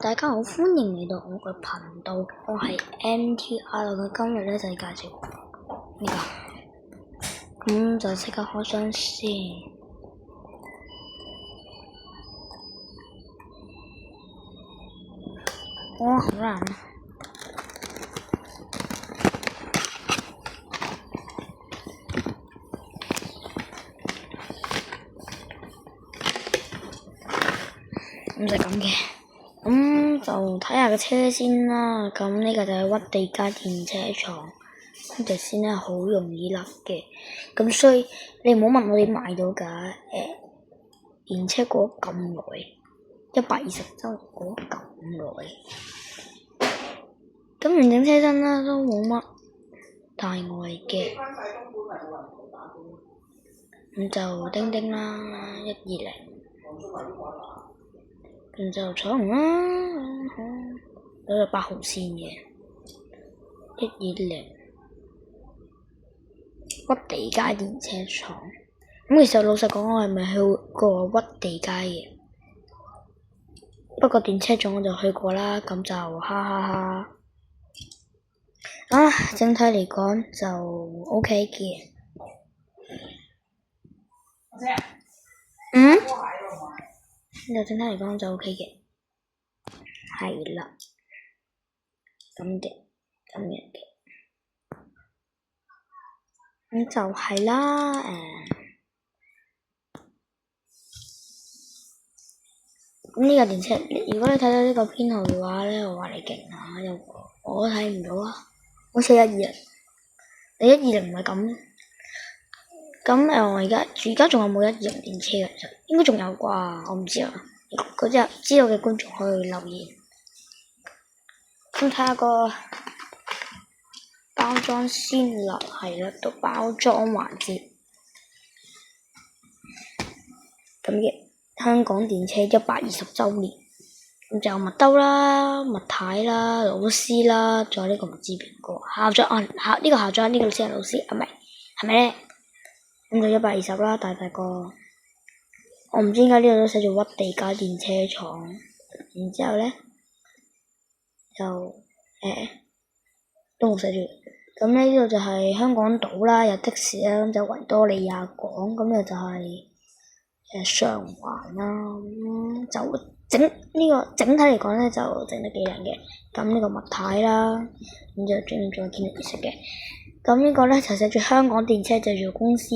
大家好，歡迎嚟到我嘅頻道，我係 MTR。佢今日咧就係介紹呢個，咁就即刻開箱先。哇，好難啊！咁就咁嘅。就睇下個車先啦。咁呢個就係屈地家電車廠，呢隻先咧好容易甩嘅。咁所以你唔好問我點買到㗎。電車過咗咁耐，120週過咗咁耐，咁完整車身啦都冇乜大礙嘅。咁就叮叮啦，120。咁就彩虹啦，有8號線嘅120屈地街電車廠。咁其實老實講，我係未去過屈地街嘅，不過電車廠我就去過啦，咁就哈哈哈。整體嚟講就 OK 嘅。就整體嚟講就 OK 嘅，係啦，咁樣嘅，咁就係啦。咁呢個電車，如果你睇到呢個編號嘅話咧，我話你勁啊，我都睇唔到啊，好似120，你120唔係咁。咁我而家仲有冇120電車嘅？其實應該仲有啩，我唔知啊。佢知道嘅觀眾可以留言。咁睇下個包裝先啦，係啦，到包裝環節。咁嘅香港電車120週年，咁就有麥兜啦、麥太啦、老師啦，仲有呢個唔知邊個校長啊，呢個校長，呢個先係老師，係咪咧？咁就120啦，大個。我唔知點解呢度都寫住屈地街電車廠，然之後咧就都冇寫住。咁咧呢度就係香港島啦，有的士啦，咁就維多利亞港，咁呢就係上環啦。就整體嚟講咧，就整得幾靚嘅。咁呢個麥太啦，咁就仲有見綠色嘅。咁呢個咧就寫住香港電車製造公司。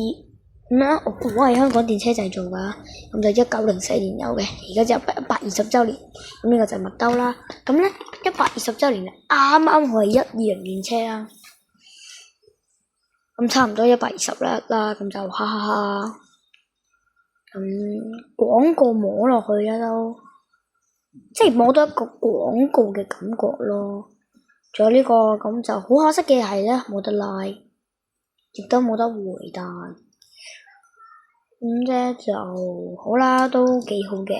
我估係香港電車製造㗎，咁就1904年有嘅，而家就120週年。咁呢個就係麥兜啦。咁咧120週年啱啱好係120電車啦。咁差唔多120啦，咁就哈哈哈。咁廣告摸落去咧都，即係摸到一個廣告嘅感覺咯。仲有呢個，咁就好可惜嘅係咧，冇得拉，亦都冇得回彈。咁啫就好啦，都幾好嘅。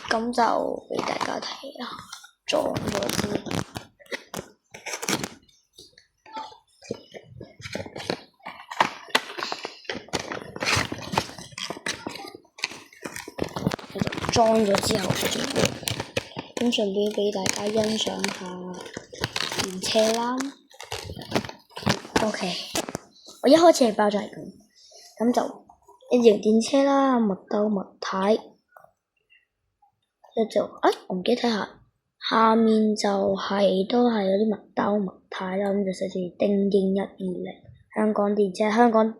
咁就俾大家睇下，裝咗先。裝咗之後，咁順便俾大家欣賞下電車啦。OK， 我一開始係包裝係咁就120電車啦，麥兜麥太，我唔記得睇下面就都係有啲麥兜麥太啦，咁就寫住叮叮120香港電車，香港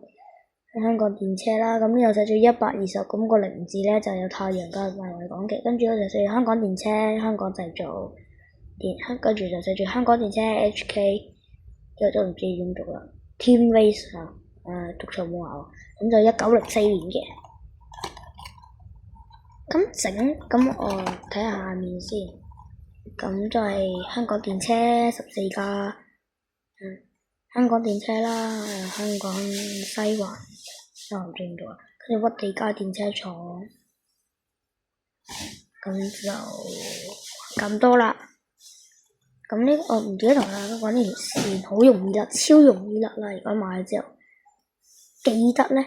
電車啦。咁呢度寫住120，咁個0字咧就有太陽加埋我哋講嘅，跟住咧就寫住香港電車，香港製造跟住就寫住香港電車 HK， 都唔知點讀啦 Teamways 啊，讀錯冇話喎。咁就1904年嘅。咁我睇下下面先。咁就係香港電車14架，香港電車啦，香港西環，我唔知點讀啊。跟住屈地街電車廠，咁就咁多啦。咁我唔記得同大家講呢條線好容易甩，超容易甩啦！如果買咗之後，記得咧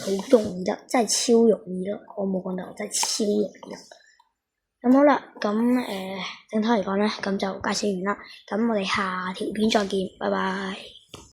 好容易得，真係超容易咯！我冇講到，真係超容易得。咁好啦，咁整體嚟講咧，咁就介紹完啦。咁我哋下條片再見，拜拜。